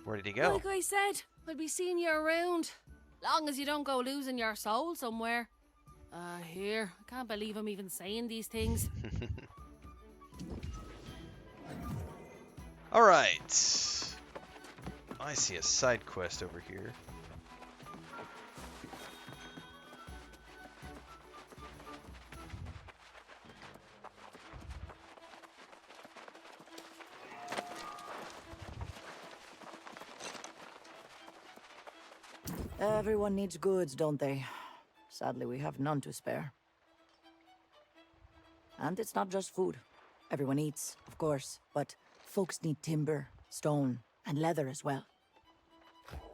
Where did he go? Like I said, I'll be seeing you around. Long as you don't go losing your soul somewhere. Here. I can't believe I'm even saying these things. Alright. I see a side quest over here. Everyone needs goods, don't they? Sadly, we have none to spare. And it's not just food. Everyone eats, of course, but folks need timber, stone, and leather as well.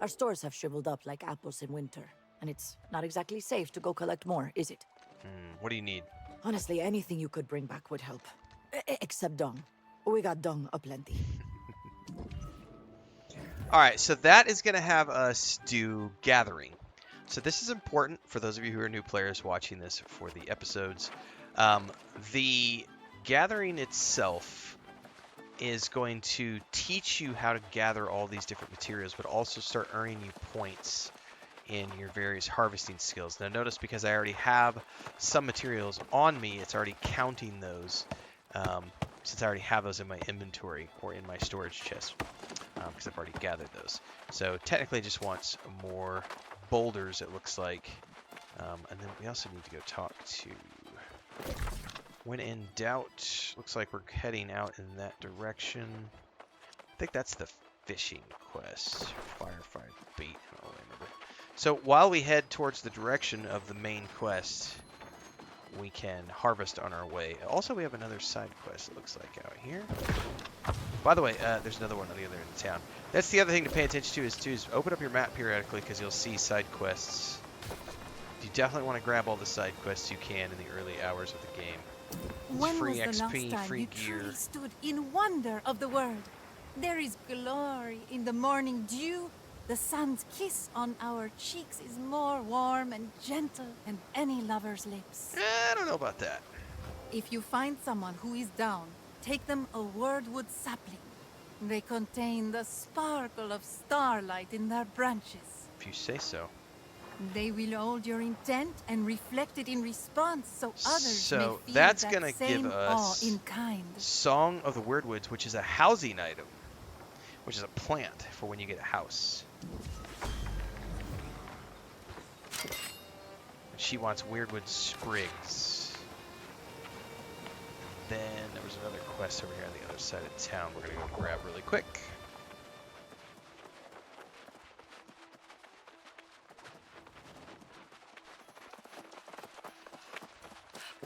Our stores have shriveled up like apples in winter, and it's not exactly safe to go collect more, is it? What do you need? Honestly, anything you could bring back would help. Except dung. We got dung aplenty. Alright, so that is going to have us do gathering. So this is important for those of you who are new players watching this for the episodes. The gathering itself is going to teach you how to gather all these different materials, but also start earning you points in your various harvesting skills. Now notice, because I already have some materials on me, it's already counting those, since I already have those in my inventory or in my storage chest, because I've already gathered those. So technically it just wants more boulders, it looks like. And then we also need to go talk to... When in doubt, looks like we're heading out in that direction. I think that's the fishing quest. Firefight bait. I don't remember. So while we head towards the direction of the main quest, we can harvest on our way. Also, we have another side quest, it looks like, out here. By the way, there's another one on the other end of town. That's the other thing to pay attention to is open up your map periodically, because you'll see side quests. You definitely want to grab all the side quests you can in the early hours of the game. When Free was the XP, last time free you gear. truly stood in wonder of the world? There is glory in the morning dew. The sun's kiss on our cheeks is more warm and gentle than any lover's lips. I don't know about that. If you find someone who is down, take them a wordwood sapling. They contain the sparkle of starlight in their branches. If you say so. They will hold your intent and reflect it in response, so others may feel that's that gonna same give awe us in kind. Song of the Weirdwoods, which is a housing item, which is a plant for when you get a house. She wants Weirdwood sprigs. Then there was another quest over here on the other side of town we're gonna go grab really quick.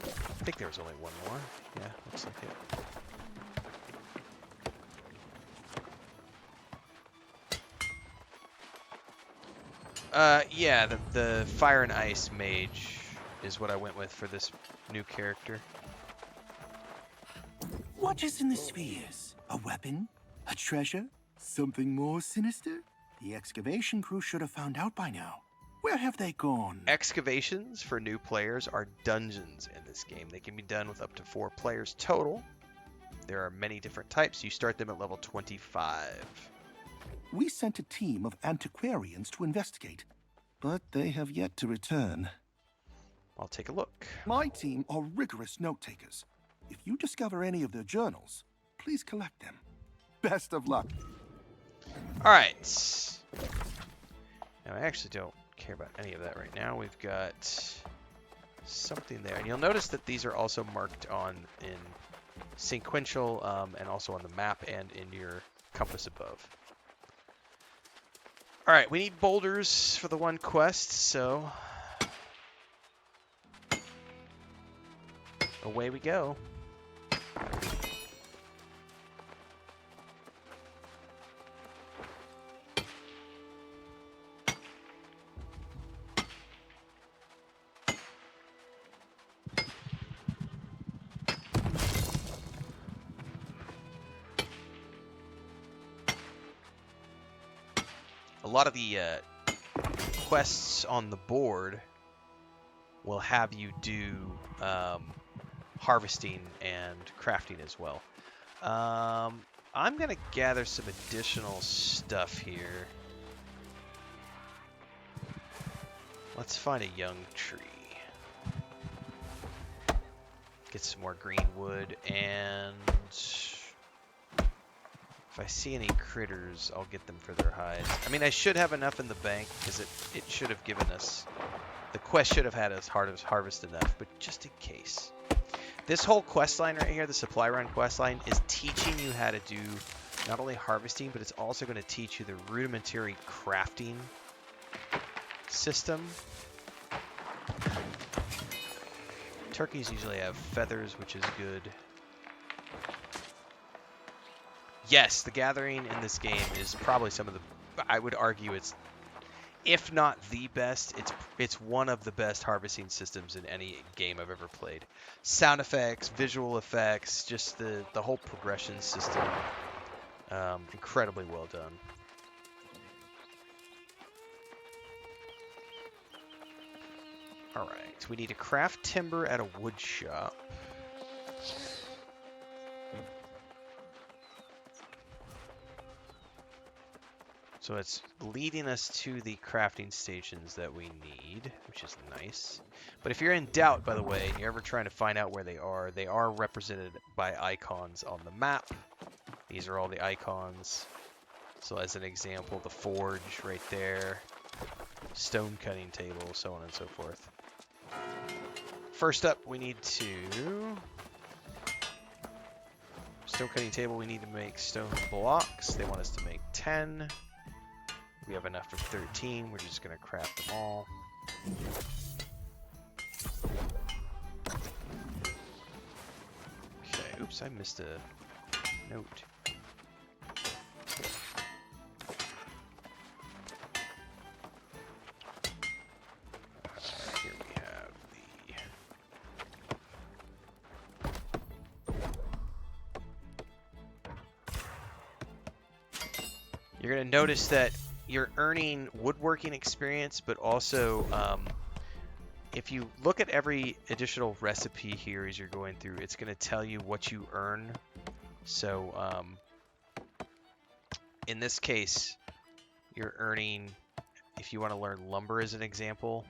I think there was only one more. Yeah, looks like it. Yeah, the Fire and Ice Mage is what I went with for this new character. What is in the spheres? A weapon? A treasure? Something more sinister? The excavation crew should have found out by now. Where have they gone? Excavations for new players are dungeons in this game. They can be done with up to 4 players total. There are many different types. You start them at level 25. We sent a team of antiquarians to investigate, but they have yet to return. I'll take a look. My team are rigorous note-takers. If you discover any of their journals, please collect them. Best of luck. All right. Now, I actually don't care about any of that right now. We've got something there. And you'll notice that these are also marked on in sequential and also on the map and in your compass above. All right, we need boulders for the one quest, so away we go. A lot of the quests on the board will have you do harvesting and crafting as well. I'm going to gather some additional stuff here. Let's find a young tree. Get some more green wood, and if I see any critters, I'll get them for their hides. I mean, I should have enough in the bank, because it should have given us... The quest should have had us harvest enough, but just in case. This whole quest line right here, the supply run quest line, is teaching you how to do not only harvesting, but it's also going to teach you the rudimentary crafting system. Turkeys usually have feathers, which is good. Yes, the gathering in this game is probably some of the... I would argue it's, if not the best, it's one of the best harvesting systems in any game I've ever played. Sound effects, visual effects, just the whole progression system. Incredibly well done. Alright, we need to craft timber at a wood shop. So it's leading us to the crafting stations that we need, which is nice. But if you're in doubt, by the way, and you're ever trying to find out where they are represented by icons on the map. These are all the icons. So as an example, the forge right there, stone cutting table, so on and so forth. First up, we need to... Stone cutting table, we need to make stone blocks. They want us to make 10. We have enough for 13. We're just going to craft them all. Okay, oops, I missed a note. Here we have the... You're going to notice that you're earning woodworking experience, but also if you look at every additional recipe here as you're going through, it's going to tell you what you earn. So in this case, you're earning, if you want to learn lumber as an example,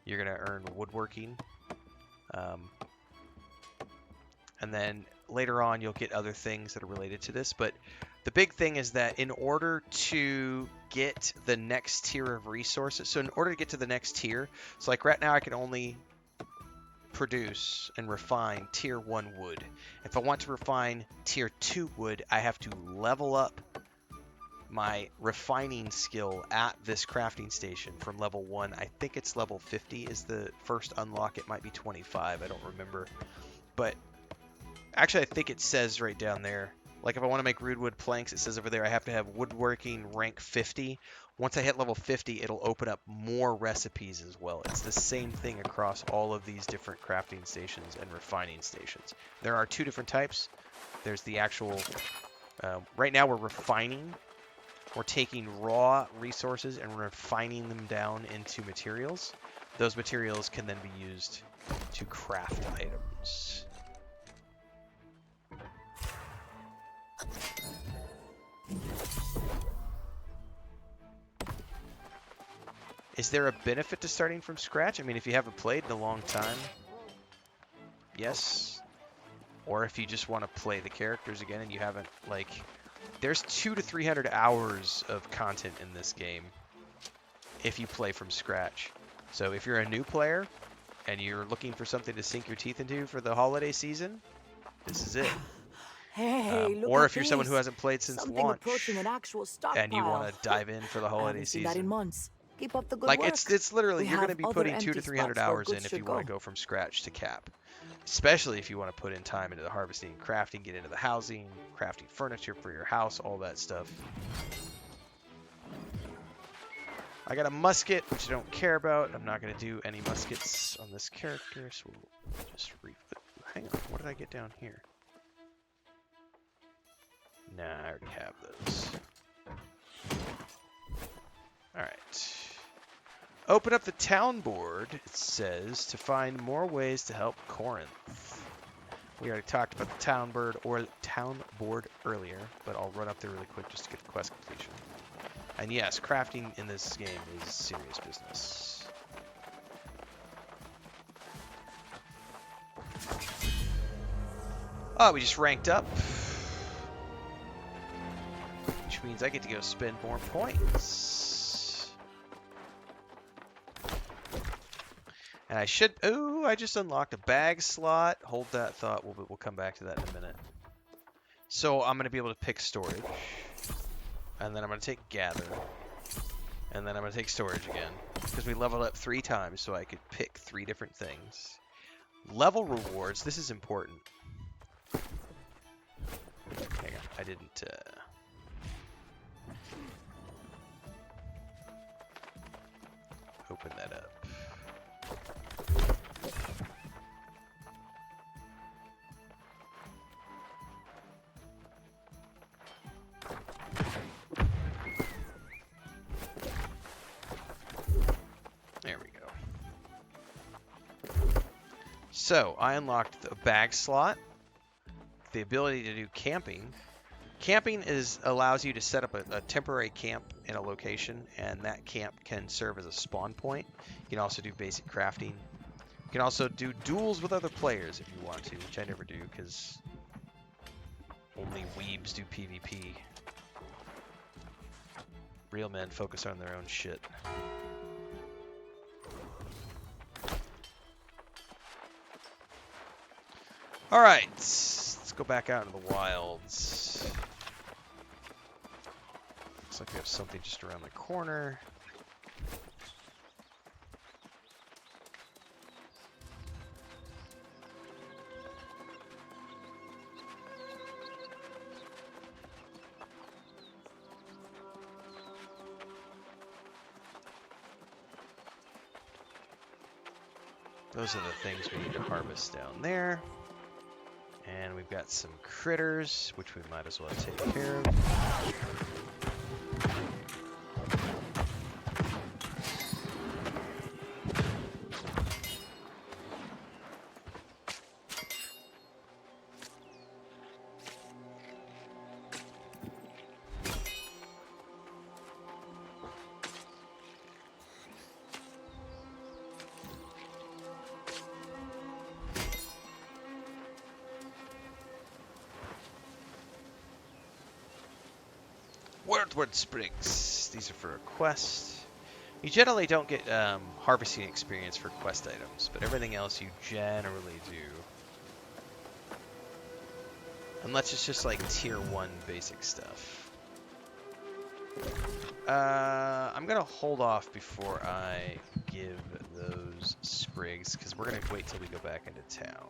you're going to earn woodworking. And then later on, you'll get other things that are related to this. But the big thing is that in order to get the next tier of resources, so in order to get to the next tier, so like right now I can only produce and refine tier 1 wood. If I want to refine tier 2 wood, I have to level up my refining skill at this crafting station from level 1. I think it's level 50 is the first unlock. It might be 25. I don't remember. But actually, I think it says right down there. Like if I want to make rude wood planks, it says over there I have to have woodworking rank 50. Once I hit level 50, it'll open up more recipes as well. It's the same thing across all of these different crafting stations and refining stations. There are 2 different types. There's the actual... right now we're refining. We're taking raw resources and refining them down into materials. Those materials can then be used to craft items. Is there a benefit to starting from scratch? I mean, if you haven't played in a long time, yes. Or if you just want to play the characters again and you haven't, like... There's 200 to 300 hours of content in this game if you play from scratch. So if you're a new player and you're looking for something to sink your teeth into for the holiday season, this is it. Hey, look or at if you're someone who this. hasn't played since Something launch approaching an actual stockpile. and you want to dive in for the I holiday haven't seen that in season. months. Keep up the good Like work. it's literally, We you're going to have be other putting empty 200 to 300 spots where hours in goods if you should want to go. go from scratch to cap. Especially if you want to put in time into the harvesting and crafting, get into the housing, crafting furniture for your house, all that stuff. I got a musket, which I don't care about. I'm not going to do any muskets on this character, so we'll just hang on, what did I get down here? Nah, I already have those. Alright. Open up the town board, it says, to find more ways to help Corinth. We already talked about the town board earlier, but I'll run up there really quick just to get the quest completion. And yes, crafting in this game is serious business. Oh, we just ranked up. Which means I get to go spend more points. And I should... Oh, I just unlocked a bag slot. Hold that thought. We'll come back to that in a minute. So I'm going to be able to pick storage. And then I'm going to take gather. And then I'm going to take storage again. Because we leveled up 3 times, so I could pick 3 different things. Level rewards. This is important. Hang on. I didn't... open that up. There we go. So, I unlocked the bag slot, the ability to do camping. Camping allows you to set up a temporary camp in a location, and that camp can serve as a spawn point. You can also do basic crafting. You can also do duels with other players if you want to, which I never do because only weebs do PvP. Real men focus on their own shit. Alright, let's go back out into the wilds. Looks like we have something just around the corner. Those are the things we need to harvest down there. And we've got some critters, which we might as well take care of. Wordward Springs. These are for a quest. You generally don't get harvesting experience for quest items, but everything else you generally do. Unless it's just like tier 1 basic stuff. I'm gonna hold off before I give those sprigs, because we're gonna wait till we go back into town.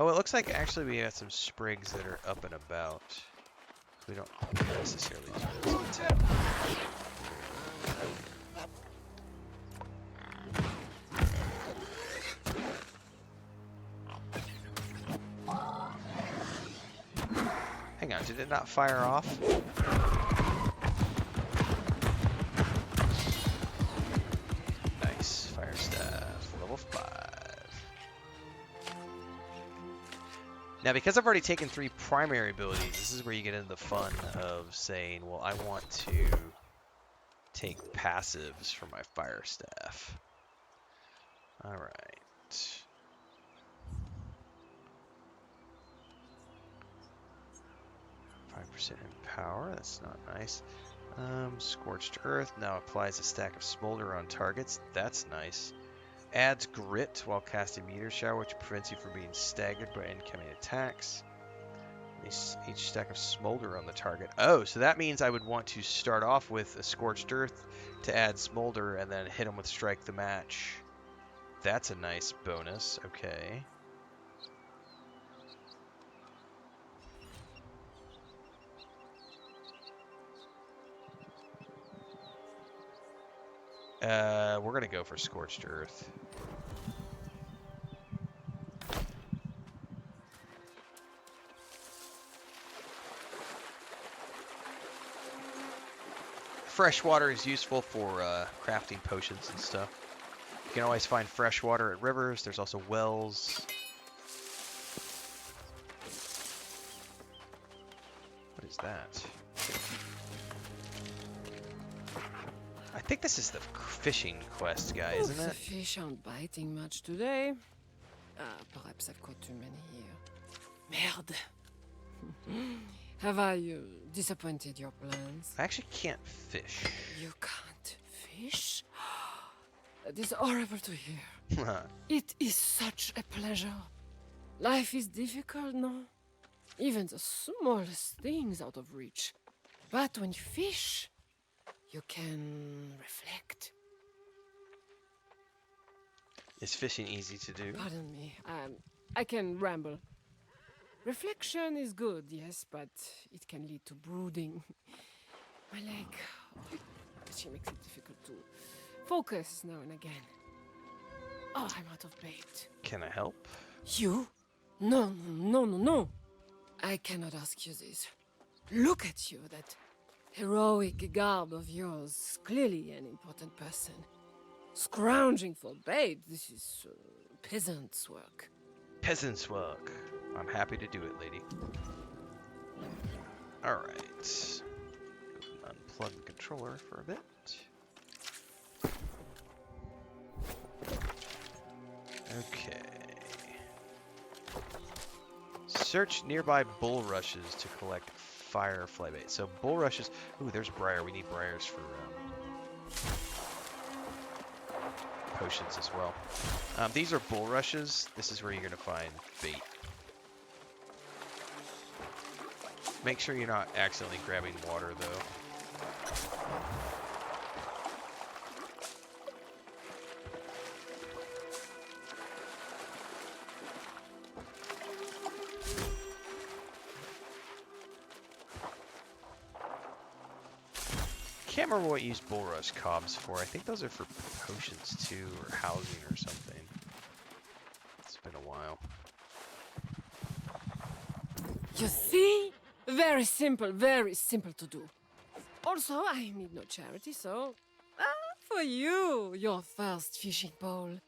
Oh, it looks like actually we got some sprigs that are up and about. We don't necessarily do those in town. Hang on, did it not fire off? Nice, fire staff, level 5. Now, because I've already taken 3 primary abilities, this is where you get into the fun of saying, well, I want to take passives for my fire staff. Alright. 5% in power, that's not nice. Scorched Earth now applies a stack of smolder on targets, that's nice. Adds grit while casting meteor shower, which prevents you from being staggered by incoming attacks. Each stack of smolder on the target. Oh, so that means I would want to start off with a scorched earth to add smolder and then hit them with strike the match. That's a nice bonus. Okay. We're gonna go for scorched earth. Fresh water is useful for crafting potions and stuff. You can always find fresh water at rivers. There's also wells. What is that? I think this is the fishing quest guy, isn't The it? fish aren't biting much today. Perhaps I've caught too many here. Merde. Have I disappointed your plans? I actually can't fish. You can't fish? That is horrible to hear. It is such a pleasure. Life is difficult, no? Even the smallest things out of reach. But when you fish, you can reflect. Is fishing easy to do? Pardon me, I can ramble. Reflection is good, yes, but it can lead to brooding. My leg, she makes it difficult to focus now and again. Oh, I'm out of bait. Can I help? You? No, no, no, no. I cannot ask you this. Look at you, that heroic garb of yours. Clearly an important person. Scrounging for bait, this is peasant's work. Peasant's work. I'm happy to do it, lady. Alright. Unplug the controller for a bit. Okay. Search nearby bulrushes to collect firefly bait. So bulrushes. Ooh, there's briar. We need briars for potions as well. These are bulrushes. This is where you're gonna find bait. Make sure you're not accidentally grabbing water, though. Can't remember what you use bulrush cobs for. I think those are for potions too, or housing or something. It's been a while. You see? Very simple to do. Also, I need no charity, so... for you, your first fishing pole.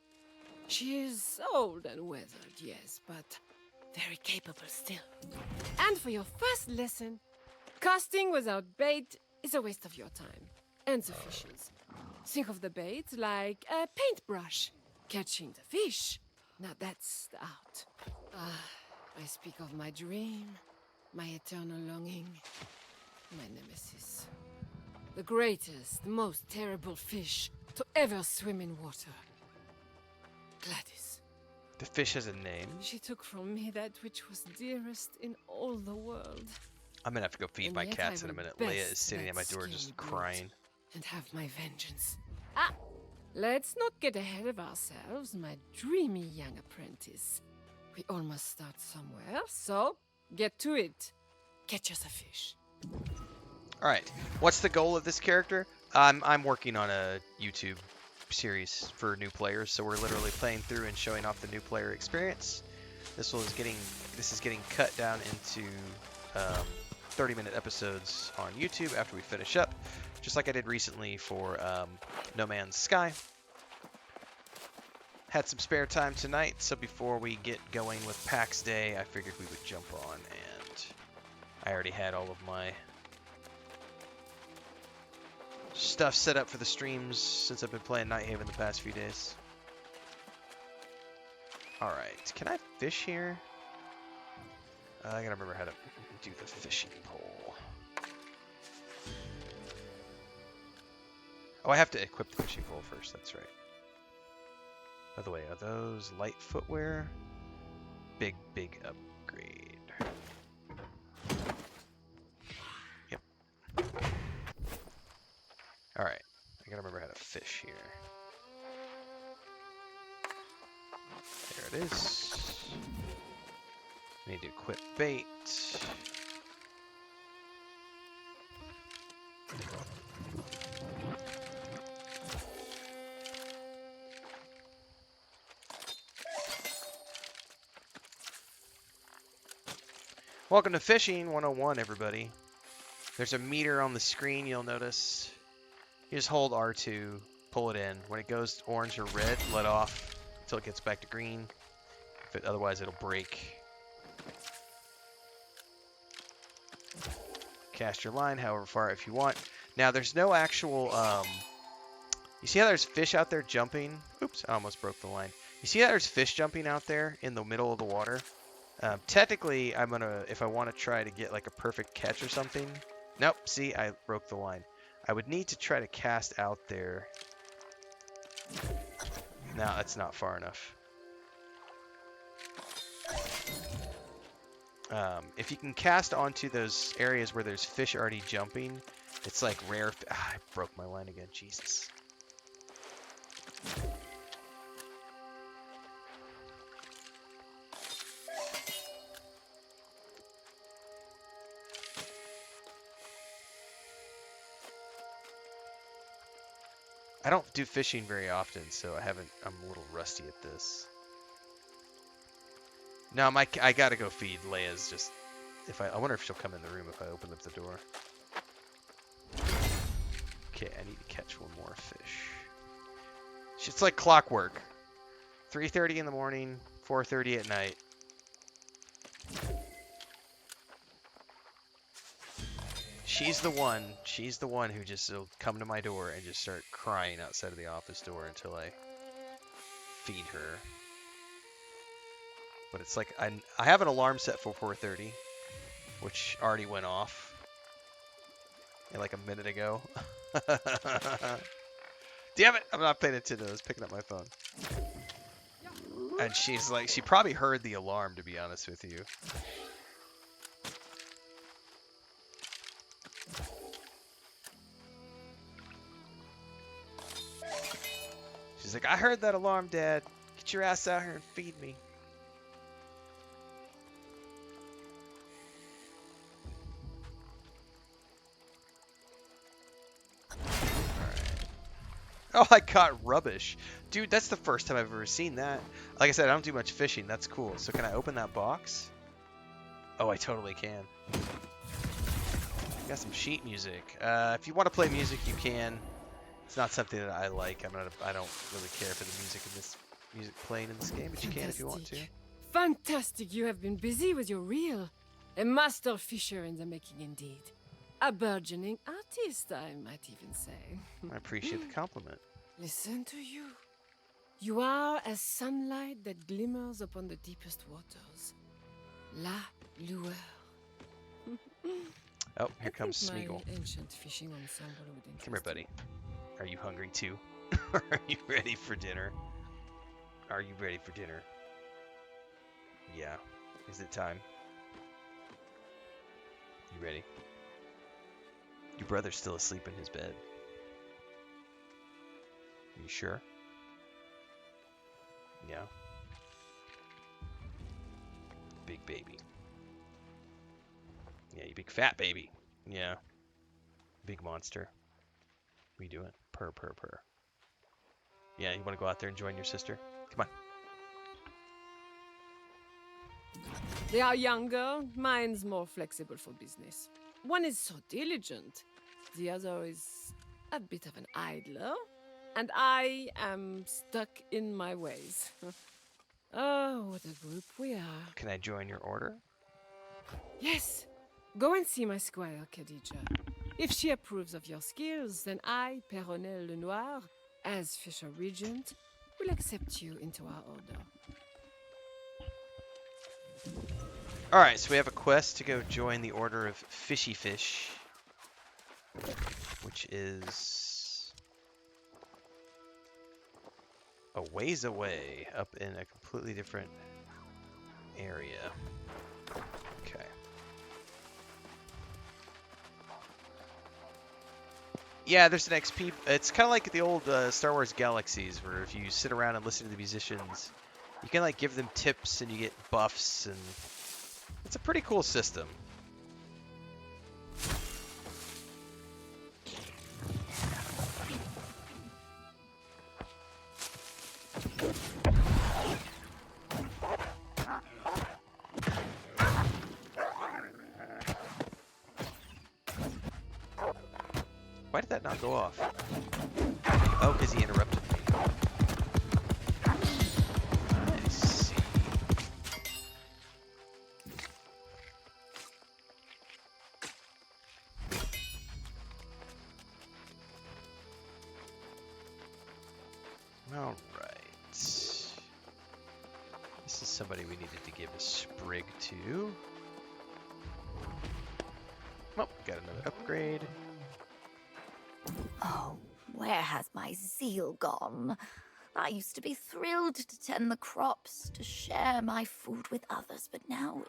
She is old and weathered, yes, but very capable still. And for your first lesson, casting without bait is a waste of your time. And the fishes. Think of the bait like a paintbrush. Catching the fish. Now that's the art. I speak of my dream. My eternal longing. My nemesis. The greatest, most terrible fish to ever swim in water. Gladys. The fish has a name. She took from me that which was dearest in all the world. I'm gonna have to go feed And my yet cats I in a will minute. Leia is best sitting at that my door skin just brute crying. And have my vengeance. Let's not get ahead of ourselves, my dreamy young apprentice. We all must start somewhere, so get to it. Catch us a fish. Alright, what's the goal of this character? I'm working on a YouTube series for new players, so we're literally playing through and showing off the new player experience. This is getting cut down into 30-minute episodes on YouTube after we finish up, just like I did recently for No Man's Sky. Had some spare time tonight, so before we get going with PAX Day, I figured we would jump on, and I already had all of my stuff set up for the streams since I've been playing Night Haven the past few days. Alright, can I fish here? I gotta remember how to do the fishing pole. Oh, I have to equip the fishing pole first, that's right. By the way, are those light footwear? Big upgrade. Yep. Alright, I gotta remember how to fish here. There it is. Need to equip bait. Welcome to Fishing 101, everybody. There's a meter on the screen, you'll notice. You just hold R2 pull it in. When it goes orange or red, let off until it gets back to green. Otherwise, it'll break. Cast your line however far if you want. Now, there's no actual... you see how there's fish out there jumping? Oops, I almost broke the line. You see how there's fish jumping out there in the middle of the water? Technically, I'm gonna, if I want to try to get like a perfect catch or something. Nope, see, I broke the line. I would need to try to cast out there. No, that's not far enough. If you can cast onto those areas where there's fish already jumping, it's like rare. I broke my line again, Jesus. I don't do fishing very often, so I'm a little rusty at this. No, I gotta go feed. Leia's just... I wonder if she'll come in the room if I open up the door. Okay, I need to catch one more fish. It's like clockwork. 3:30 in the morning, 4:30 at night. She's the one who just will come to my door and just start crying outside of the office door until I feed her. But it's like, I have an alarm set for 4:30, which already went off like a minute ago. Damn it! I'm not paying attention. I was picking up my phone. And she's like, she probably heard the alarm, to be honest with you. She's like, I heard that alarm, Dad. Get your ass out here and feed me. Oh, I caught rubbish. Dude, that's the first time I've ever seen that. Like I said, I don't do much fishing. That's cool. So can I open that box? Oh, I totally can. Got some sheet music. If you want to play music, you can. It's not something that I like. I don't really care for the music playing in this game, but you can if you want to. Fantastic. You have been busy with your reel. A master fisher in the making indeed. A burgeoning artist, I might even say. I appreciate the compliment. Listen to you. You are as sunlight that glimmers upon the deepest waters. La lueur. Oh, here comes Smeagol. My ancient fishing ensemble would interest Come here, buddy. Are you hungry too? Are you ready for dinner? Are you ready for dinner? Yeah. Is it time? You ready? Your brother's still asleep in his bed. You sure? Yeah. Big baby. Yeah, you big fat baby. Yeah. Big monster. What are you doing? Purr, purr, purr. Yeah, you want to go out there and join your sister? Come on. They are younger. Mine's more flexible for business. One is so diligent. The other is a bit of an idler. And I am stuck in my ways. Oh, what a group we are. Can I join your order? Yes. Go and see my squire, Khadija. If she approves of your skills, then I, Perronel Lenoir, as Fisher Regent, will accept you into our order. Alright, so we have a quest to go join the Order of Fishy Fish, which is a ways away, up in a completely different area. Okay. Yeah, there's an XP. It's kind of like the old Star Wars Galaxies, where if you sit around and listen to the musicians, you can like give them tips and you get buffs, and it's a pretty cool system. Why did that not go off? Oh, because he interrupted me. I see. All right. This is somebody we needed to give a sprig to. Oh, got another upgrade. Oh, where has my zeal gone? I used to be thrilled to tend the crops, to share my food with others, but now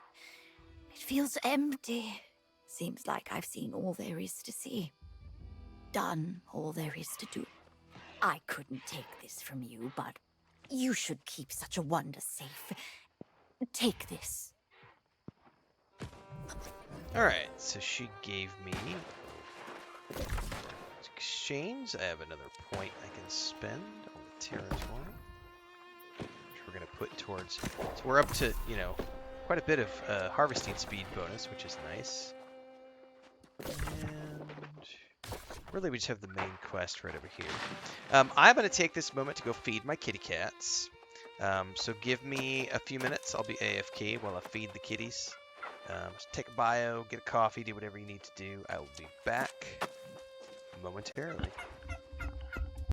it feels empty. Seems like I've seen all there is to see, done all there is to do. I couldn't take this from you, but you should keep such a wonder safe. Take this. Alright, so she gave me exchange. I have another point I can spend on the territory, which we're going to put towards. So we're up to, you know, quite a bit of harvesting speed bonus, which is nice. And really, we just have the main quest right over here. I'm going to take this moment to go feed my kitty cats. So give me a few minutes. I'll be AFK while I feed the kitties. Just take a bio, get a coffee, do whatever you need to do. I will be back momentarily.